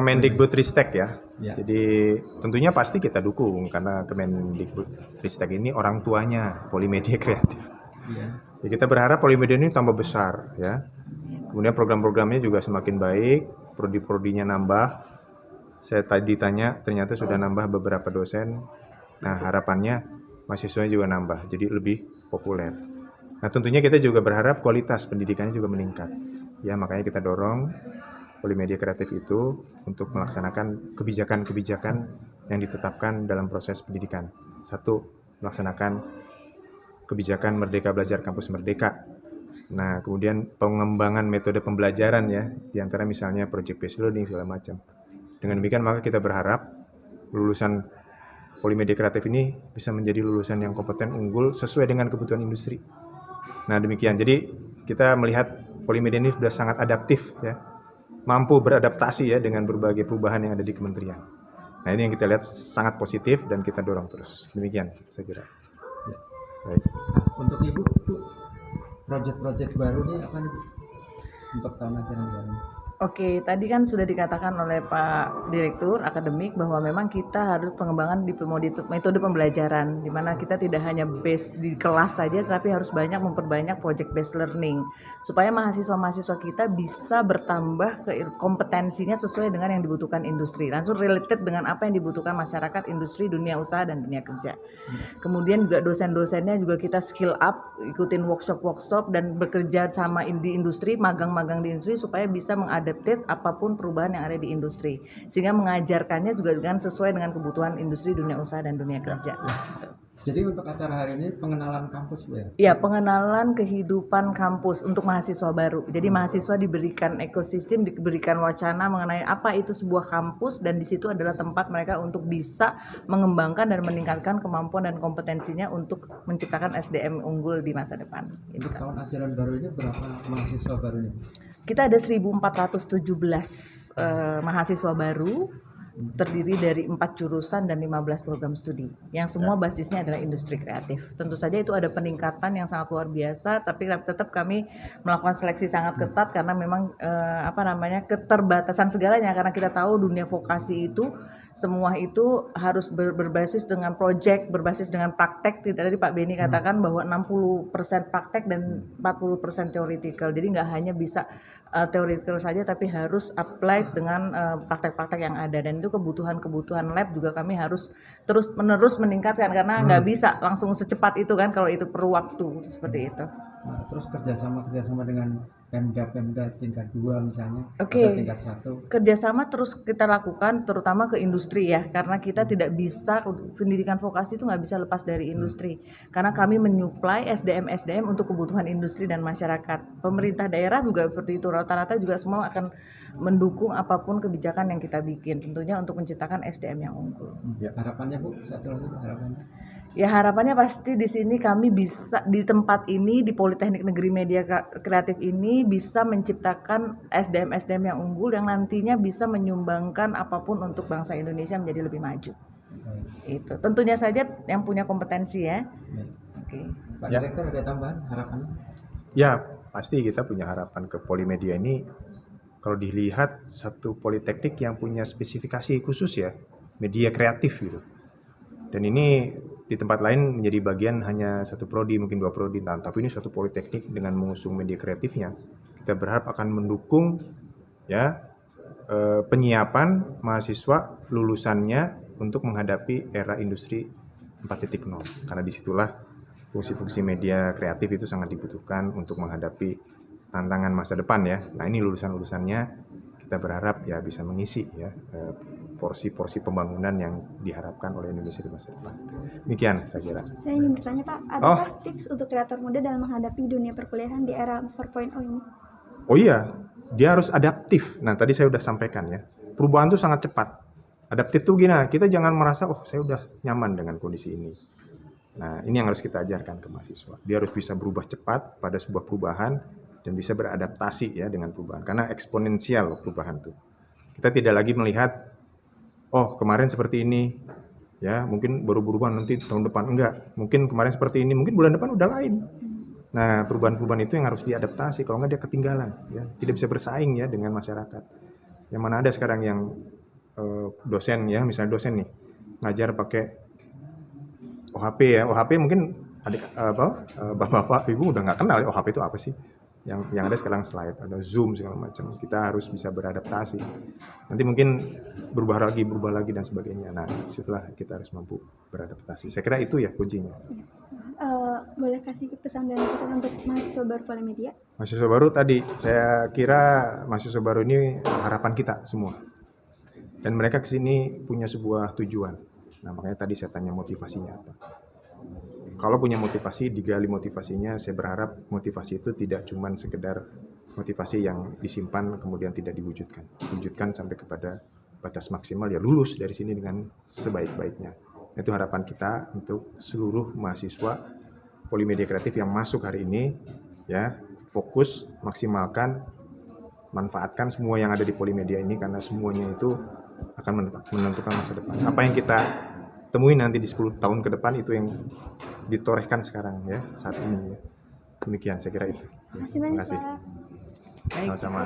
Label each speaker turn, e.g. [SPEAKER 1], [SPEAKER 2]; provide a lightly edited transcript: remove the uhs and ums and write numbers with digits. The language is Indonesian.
[SPEAKER 1] Kemendikbudristek ya.
[SPEAKER 2] Ya.
[SPEAKER 1] Jadi tentunya pasti kita dukung karena Kemendikbudristek ini orang tuanya Polimedia Kreatif.
[SPEAKER 2] Iya.
[SPEAKER 1] Ya, kita berharap Polimedia ini tambah besar ya. Kemudian program-programnya juga semakin baik, prodi-prodinya nambah. Saya tadi tanya, ternyata sudah nambah beberapa dosen. Nah, harapannya mahasiswanya juga nambah, jadi lebih populer. Nah, tentunya kita juga berharap kualitas pendidikannya juga meningkat. Ya, makanya kita dorong Polimedia Kreatif itu untuk melaksanakan kebijakan-kebijakan yang ditetapkan dalam proses pendidikan. Satu, melaksanakan kebijakan Merdeka Belajar Kampus Merdeka. Nah, kemudian pengembangan metode pembelajaran ya, diantara misalnya project based learning segala macam. Dengan demikian maka kita berharap lulusan Polimedia Kreatif ini bisa menjadi lulusan yang kompeten, unggul, sesuai dengan kebutuhan industri. Nah, demikian. Jadi kita melihat Polimedia ini sudah sangat adaptif ya, mampu beradaptasi ya dengan berbagai perubahan yang ada di kementerian. Nah, ini yang kita lihat sangat positif dan kita dorong terus. Demikian saya kira.
[SPEAKER 2] Ya.
[SPEAKER 1] Baik.
[SPEAKER 2] Untuk Ibu, proyek-proyek baru ini apa nih Bu? Untuk tahun ajaran baru?
[SPEAKER 3] Oke, tadi kan sudah dikatakan oleh Pak Direktur Akademik bahwa memang kita harus pengembangan di metode pembelajaran, di mana kita tidak hanya base di kelas saja, tapi harus banyak memperbanyak project based learning, supaya mahasiswa-mahasiswa kita bisa bertambah kompetensinya sesuai dengan yang dibutuhkan industri, langsung related dengan apa yang dibutuhkan masyarakat, industri, dunia usaha, dan dunia kerja. Kemudian juga dosen-dosennya juga kita skill up, ikutin workshop-workshop, dan bekerja sama di industri, magang-magang di industri, supaya bisa mengadaptasi apapun perubahan yang ada di industri, sehingga mengajarkannya juga dengan sesuai dengan kebutuhan industri, dunia usaha, dan dunia kerja.
[SPEAKER 2] Jadi untuk acara hari ini pengenalan kampus Bu ya?
[SPEAKER 3] Ya, pengenalan kehidupan kampus untuk mahasiswa baru. Jadi mahasiswa diberikan ekosistem, diberikan wacana mengenai apa itu sebuah kampus, dan di situ adalah tempat mereka untuk bisa mengembangkan dan meningkatkan kemampuan dan kompetensinya untuk menciptakan SDM unggul di masa depan.
[SPEAKER 2] Untuk tahun ajaran baru ini berapa mahasiswa baru ini?
[SPEAKER 3] Kita ada 1.417 mahasiswa baru, terdiri dari 4 jurusan dan 15 program studi, yang semua basisnya adalah industri kreatif. Tentu saja itu ada peningkatan yang sangat luar biasa, tapi tetap kami melakukan seleksi sangat ketat karena memang keterbatasan segalanya, karena kita tahu dunia vokasi itu semua itu harus berbasis dengan project, berbasis dengan praktek. Tadi Pak Beni katakan bahwa 60% praktek dan 40% theoretical. Jadi nggak hanya bisa theoretical saja, tapi harus apply dengan praktek-praktek yang ada. Dan itu kebutuhan lab juga kami harus terus-menerus meningkatkan, karena nggak bisa langsung secepat itu kan, kalau itu perlu waktu seperti itu.
[SPEAKER 2] Nah, terus kerjasama dengan Pemda tingkat 2 misalnya,
[SPEAKER 3] Oke.
[SPEAKER 2] atau tingkat 1.
[SPEAKER 3] Kerjasama terus kita lakukan, terutama ke industri ya, karena kita tidak bisa, pendidikan vokasi itu nggak bisa lepas dari industri, karena kami menyuplai SDM untuk kebutuhan industri dan masyarakat. Pemerintah daerah juga seperti itu, rata-rata juga semua akan mendukung apapun kebijakan yang kita bikin, tentunya untuk menciptakan SDM yang unggul.
[SPEAKER 1] Ya.
[SPEAKER 2] Harapannya Bu, satu lagi harapannya.
[SPEAKER 3] Ya, harapannya pasti di sini kami bisa, di tempat ini, di Politeknik Negeri Media Kreatif ini, bisa menciptakan SDM yang unggul yang nantinya bisa menyumbangkan apapun untuk bangsa Indonesia menjadi lebih maju. Itu tentunya saja yang punya kompetensi ya. Oke.
[SPEAKER 2] Pak
[SPEAKER 1] Ya.
[SPEAKER 2] Direktur, ada tambahan harapannya?
[SPEAKER 1] Ya, pasti kita punya harapan ke Polimedia ini. Kalau dilihat satu politeknik yang punya spesifikasi khusus ya, media kreatif gitu. Dan ini di tempat lain menjadi bagian hanya satu prodi, mungkin 2 prodi. Nah, tapi ini suatu politeknik dengan mengusung media kreatifnya. Kita berharap akan mendukung ya penyiapan mahasiswa lulusannya untuk menghadapi era industri 4.0. Karena disitulah fungsi-fungsi media kreatif itu sangat dibutuhkan untuk menghadapi tantangan masa depan ya. Nah, ini lulusan-lulusannya kita berharap ya bisa mengisi ya porsi-porsi pembangunan yang diharapkan oleh Indonesia di masa depan. Demikian saya kira.
[SPEAKER 4] Saya ingin bertanya Pak, adakah tips untuk kreator muda dalam menghadapi dunia perkuliahan di era 4.0 ini?
[SPEAKER 1] Oh iya, dia harus adaptif. Nah, tadi saya sudah sampaikan ya, perubahan itu sangat cepat. Adaptif tuh gini, kita jangan merasa, oh saya udah nyaman dengan kondisi ini. Nah, ini yang harus kita ajarkan ke mahasiswa. Dia harus bisa berubah cepat pada sebuah perubahan dan bisa beradaptasi ya dengan perubahan. Karena eksponensial perubahan itu. Kita tidak lagi melihat, oh kemarin seperti ini, ya mungkin baru berubah nanti tahun depan. Enggak, mungkin kemarin seperti ini, mungkin bulan depan udah lain. Nah, perubahan-perubahan itu yang harus diadaptasi, kalau enggak dia ketinggalan, ya tidak bisa bersaing ya dengan masyarakat. Yang mana ada sekarang yang dosen ya, misalnya dosen nih ngajar pakai OHP ya. OHP mungkin bapak-bapak ibu udah nggak kenal ya OHP itu apa sih. Yang ada sekarang slide, ada Zoom segala macam. Kita harus bisa beradaptasi. Nanti mungkin berubah lagi dan sebagainya. Nah, setelah kita harus mampu beradaptasi. Saya kira itu ya kuncinya.
[SPEAKER 4] Boleh kasih pesan dan pesan untuk mahasiswa baru Polimedia?
[SPEAKER 1] Mahasiswa baru tadi, saya kira mahasiswa baru ini harapan kita semua. Dan mereka kesini punya sebuah tujuan. Nah, makanya tadi saya tanya motivasinya apa. Kalau punya motivasi, digali motivasinya, saya berharap motivasi itu tidak cuma sekedar motivasi yang disimpan kemudian tidak diwujudkan. Wujudkan sampai kepada batas maksimal, ya lulus dari sini dengan sebaik-baiknya. Itu harapan kita untuk seluruh mahasiswa Polimedia Kreatif yang masuk hari ini, ya fokus, maksimalkan, manfaatkan semua yang ada di Polimedia ini karena semuanya itu akan menentukan masa depan. Apa yang kita temui nanti di 10 tahun ke depan itu yang ditorehkan sekarang ya, saat ini ya. Demikian saya kira itu.
[SPEAKER 4] Terima kasih banyak,
[SPEAKER 1] Terima kasih.
[SPEAKER 4] Pak.
[SPEAKER 1] Sama-sama.